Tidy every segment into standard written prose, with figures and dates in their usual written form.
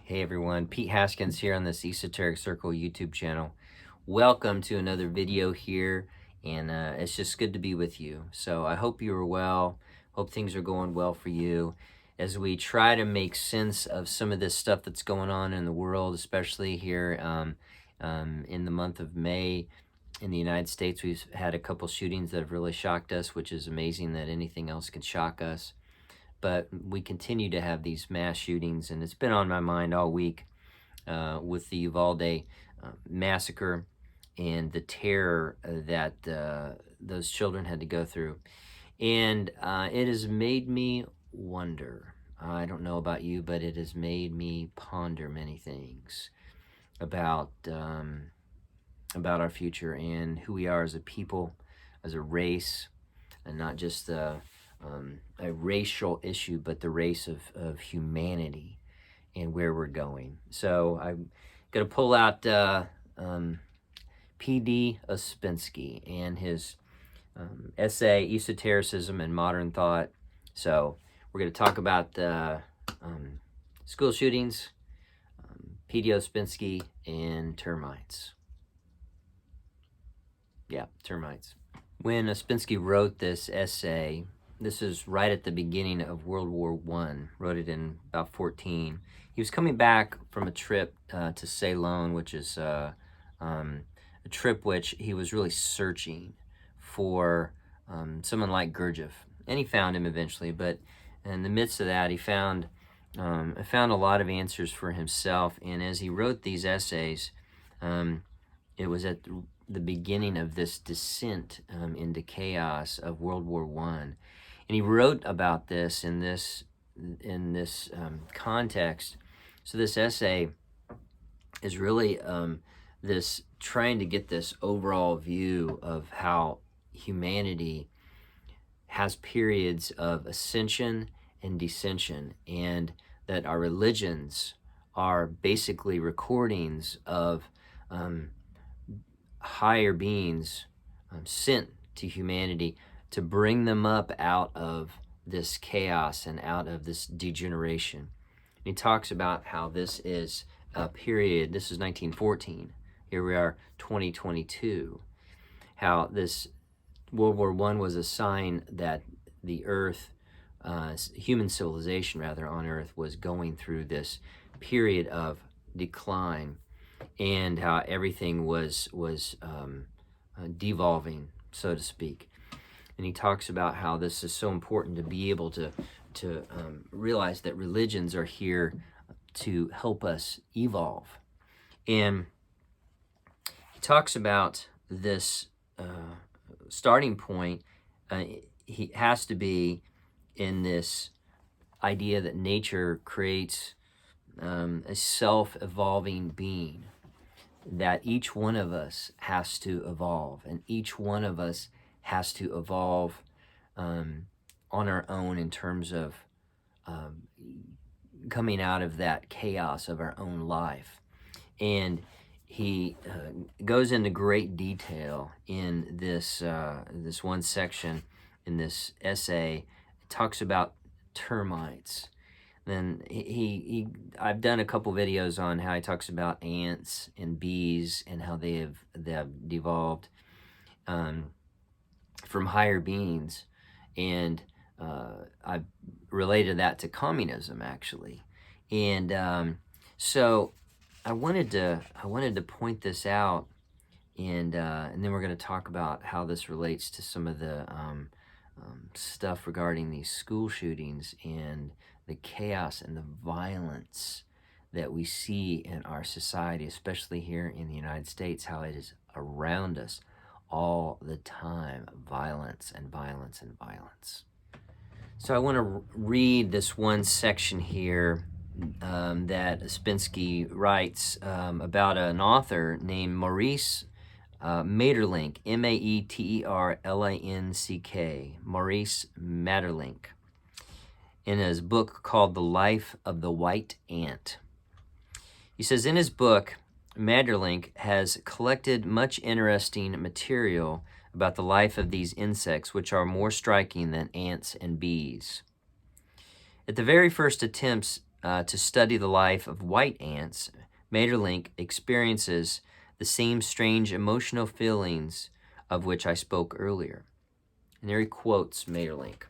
Hey everyone, Pete Haskins here on this Esoteric Circle YouTube channel. Welcome to another video here, and it's just good to be with you. So I hope you are well, hope things are going well for you as we try to make sense of some of this stuff that's going on in the world, especially here in the month of May. In the United States, we've had a couple shootings that have really shocked us, which is amazing that anything else could shock us. But we continue to have these mass shootings, and it's been on my mind all week with the Uvalde massacre and the terror that those children had to go through. And it has made me wonder. I don't know about you, but it has made me ponder many things about our future and who we are as a people, as a race, and not just a racial issue, but the race of humanity and where we're going. So I'm going to pull out P.D. Ouspensky and his essay, Esotericism and Modern Thought. So we're going to talk about school shootings, P.D. Ouspensky, and termites. Yeah, termites. When Ouspensky wrote this essay, this is right at the beginning of World War I, wrote it in about 14. He was coming back from a trip to Ceylon, which is a trip which he was really searching for someone like Gurdjieff. And he found him eventually, but in the midst of that, he found a lot of answers for himself. And as he wrote these essays, it was at the beginning of this descent into chaos of World War I. And he wrote about this in this context. So this essay is really this trying to get this overall view of how humanity has periods of ascension and descension, and that our religions are basically recordings of higher beings sent to humanity to bring them up out of this chaos and out of this degeneration. And he talks about how this is a period, this is 1914, here we are 2022, how this World War I was a sign that the earth, human civilization rather, on earth was going through this period of decline, and how everything was devolving, so to speak. And he talks about how this is so important to be able to realize that religions are here to help us evolve. And he talks about this starting point. He has to be in this idea that nature creates a self-evolving being, that each one of us has to evolve, and each one of us has to evolve on our own in terms of coming out of that chaos of our own life. And he goes into great detail in this this one section in this essay. It talks about termites. Then I've done a couple videos on how he talks about ants and bees and how they have devolved from higher beings, and I've related that to communism actually. And so I wanted to point this out, and then we're going to talk about how this relates to some of the stuff regarding these school shootings and the chaos and the violence that we see in our society, especially here in the United States, how it is around us all the time, violence and violence and violence. So I want to read this one section here that Ouspensky writes about an author named Maurice Maeterlinck, Maeterlinck, Maurice Maeterlinck, in his book called The Life of the White Ant. He says, in his book, Maeterlinck has collected much interesting material about the life of these insects, which are more striking than ants and bees. At the very first attempts to study the life of white ants, Maeterlinck experiences the same strange emotional feelings of which I spoke earlier. And there he quotes Maeterlinck.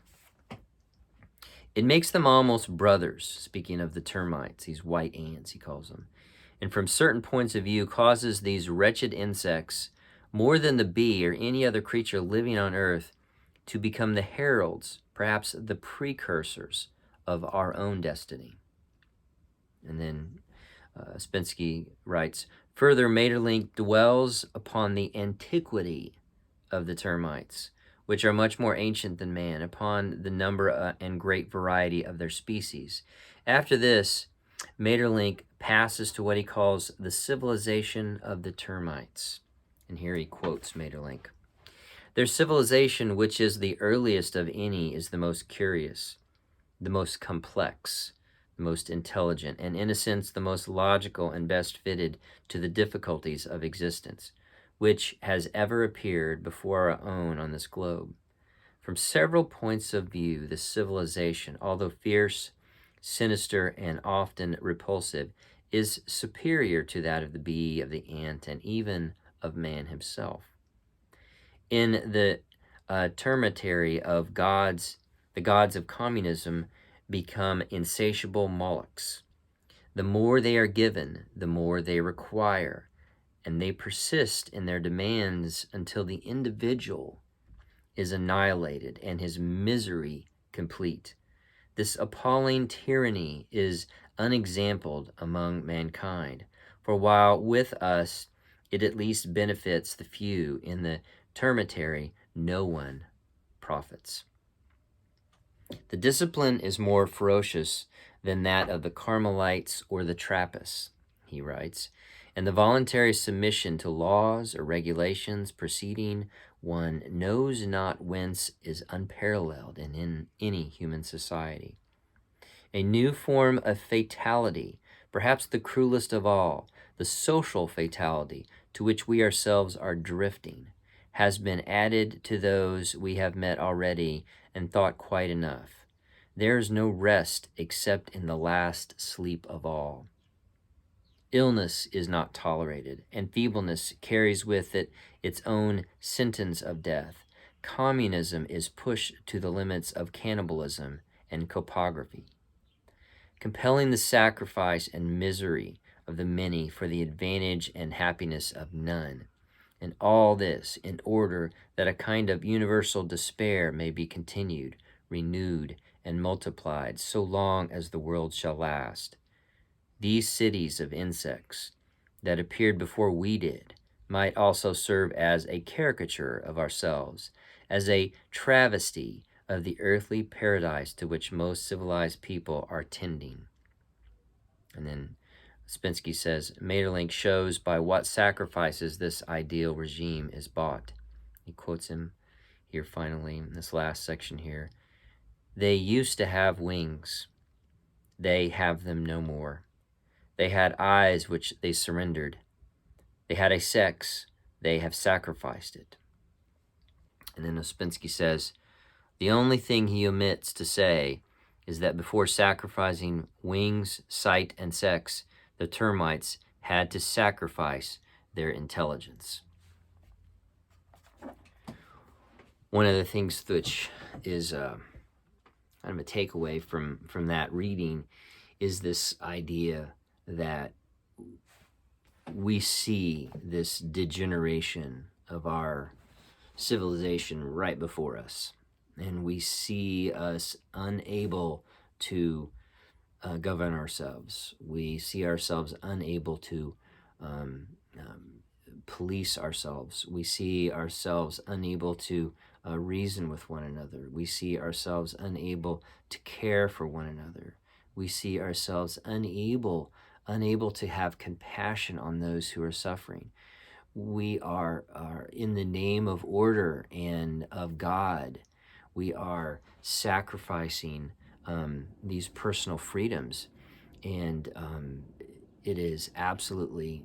It makes them almost brothers, speaking of the termites, these white ants, he calls them, and from certain points of view causes these wretched insects, more than the bee or any other creature living on earth, to become the heralds, perhaps the precursors of our own destiny. And then Ouspensky writes, further, Maeterlinck dwells upon the antiquity of the termites, which are much more ancient than man, upon the number and great variety of their species. After this, Maeterlinck passes to what he calls the civilization of the termites. And here he quotes Maeterlinck. Their civilization, which is the earliest of any, is the most curious, the most complex, the most intelligent, and in a sense the most logical and best fitted to the difficulties of existence, which has ever appeared before our own on this globe. From several points of view, this civilization, although fierce, sinister, and often repulsive, is superior to that of the bee, of the ant, and even of man himself. In the termitary of gods, the gods of communism become insatiable Molochs. The more they are given, the more they require, and they persist in their demands until the individual is annihilated and his misery complete. This appalling tyranny is unexampled among mankind, for while with us it at least benefits the few, in the termitary no one profits. The discipline is more ferocious than that of the Carmelites or the Trappists, he writes, and the voluntary submission to laws or regulations proceeding one knows not whence is unparalleled in any human society. A new form of fatality, perhaps the cruelest of all, the social fatality to which we ourselves are drifting, has been added to those we have met already and thought quite enough. There is no rest except in the last sleep of all. Illness is not tolerated, and feebleness carries with it its own sentence of death. Communism is pushed to the limits of cannibalism and copography, compelling the sacrifice and misery of the many for the advantage and happiness of none. And all this in order that a kind of universal despair may be continued, renewed, and multiplied so long as the world shall last. These cities of insects that appeared before we did might also serve as a caricature of ourselves, as a travesty of the earthly paradise to which most civilized people are tending. And then Ouspensky says, Maeterlinck shows by what sacrifices this ideal regime is bought. He quotes him here finally in this last section here. They used to have wings. They have them no more. They had eyes which they surrendered. They had a sex. They have sacrificed it. And then Ouspensky says, the only thing he omits to say is that before sacrificing wings, sight, and sex, the termites had to sacrifice their intelligence. One of the things which is kind of a takeaway from that reading is this idea that we see this degeneration of our civilization right before us, and we see us unable to govern ourselves. We see ourselves unable to police ourselves. We see ourselves unable to reason with one another. We see ourselves unable to care for one another. We see ourselves unable to have compassion on those who are suffering. We are in the name of order and of God, we are sacrificing these personal freedoms, and it is absolutely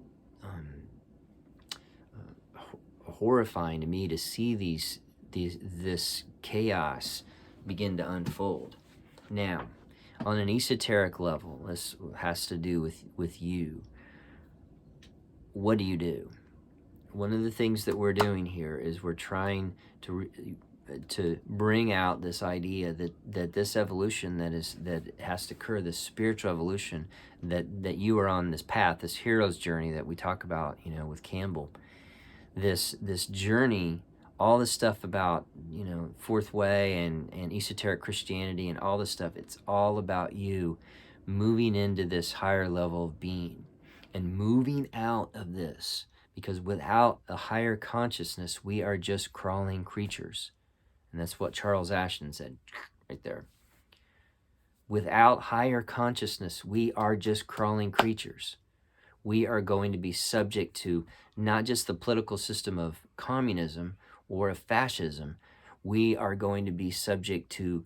horrifying to me to see this chaos begin to unfold. Now, On an esoteric level, this has to do with you. What do you do? One of the things that we're doing here is we're trying to bring out this idea that this evolution that has to occur, this spiritual evolution, that you are on this path, this hero's journey that we talk about, with Campbell. This journey, all this stuff about, fourth way and esoteric Christianity and all this stuff, it's all about you moving into this higher level of being and moving out of this, because without a higher consciousness, we are just crawling creatures. And that's what Charles Ashton said right there. Without higher consciousness, we are just crawling creatures. We are going to be subject to not just the political system of communism or of fascism. We are going to be subject to,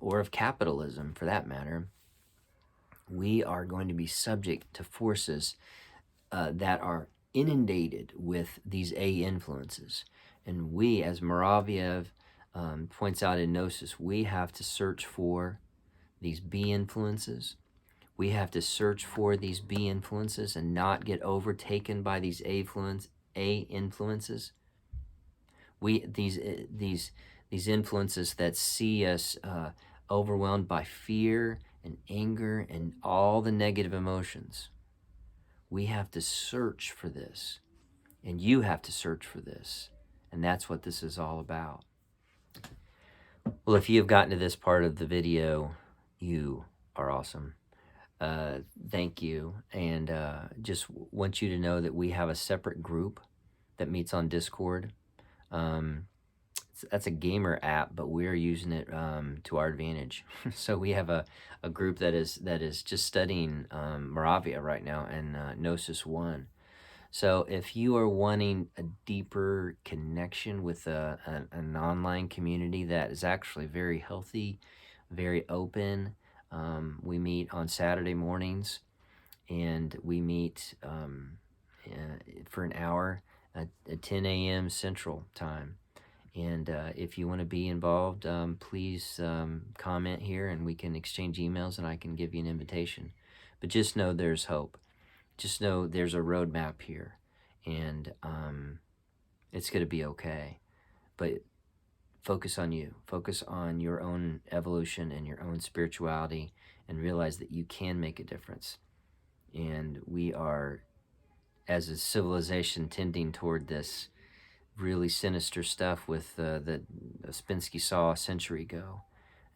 or of capitalism for that matter. We are going to be subject to forces that are inundated with these A influences. And we, as Moraviev points out in Gnosis, we have to search for these B influences. We have to search for these B influences and not get overtaken by these A influences. These influences that see us overwhelmed by fear and anger and all the negative emotions. We have to search for this, and you have to search for this, and that's what this is all about. Well, if you have gotten to this part of the video, you are awesome. Thank you, and just want you to know that we have a separate group that meets on Discord. That's a gamer app, but we're using it to our advantage. So we have a group that is just studying Moravia right now and Gnosis 1. So if you are wanting a deeper connection with an online community that is actually very healthy, very open, we meet on Saturday mornings, and we meet for an hour at 10 a.m. Central Time. And if you want to be involved, please comment here and we can exchange emails and I can give you an invitation. But just know there's hope. Just know there's a roadmap here, and it's going to be okay. But focus on you. Focus on your own evolution and your own spirituality, and realize that you can make a difference. And we are, as a civilization, tending toward this really sinister stuff with that Ouspensky saw a century ago,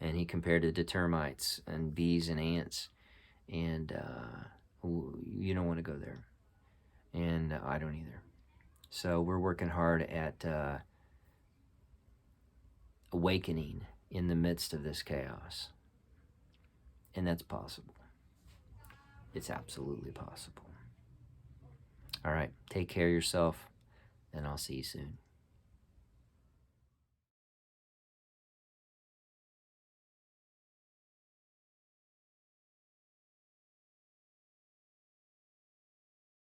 and he compared it to termites and bees and ants, and you don't want to go there, and I don't either. So we're working hard at awakening in the midst of this chaos, and that's possible. It's absolutely possible. All right, take care of yourself, and I'll see you soon.